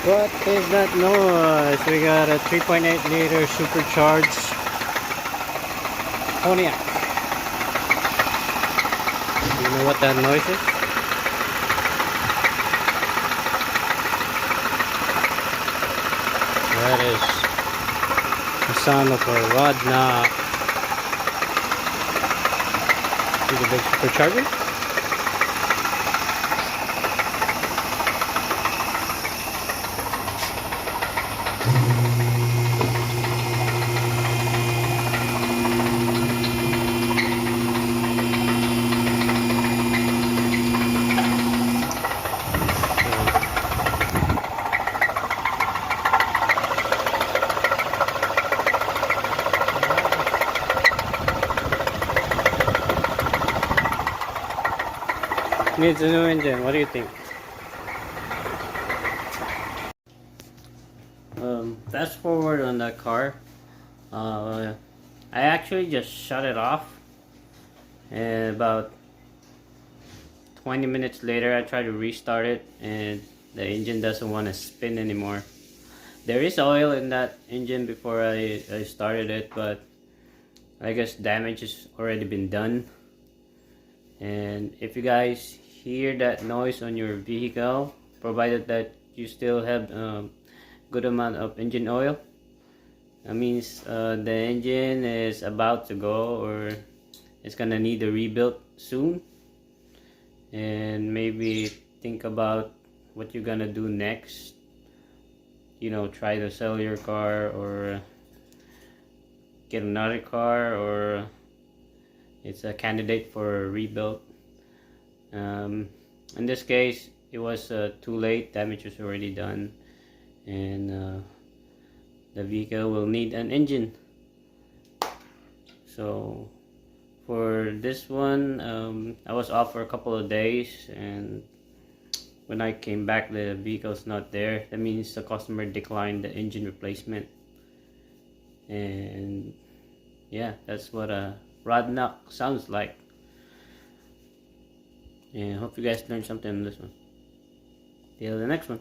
What is that noise? We got a 3.8 liter supercharged Pontiac. You know what that noise is? That is the sound of a rod knock. See the big supercharger? Needs a new engine. What do you think? Fast forward on that car. I actually just shut it off, and about 20 minutes later I tried to restart it and the engine doesn't want to spin anymore. There is oil in that engine before I started it, but I guess damage has already been done. And if you guys hear that noise on your vehicle, provided that you still have good amount of engine oil, that means the engine is about to go, or it's gonna need a rebuild soon. And maybe think about what you're gonna do next. You know, try to sell your car or get another car, or it's a candidate for a rebuild. In this case, it was too late. Damage was already done, and the vehicle will need an engine. So for this one, I was off for a couple of days, and when I came back, the vehicle's not there. That means the customer declined the engine replacement. And yeah, that's what a rod knock sounds like. And hope you guys learned something on this one. Till the next one.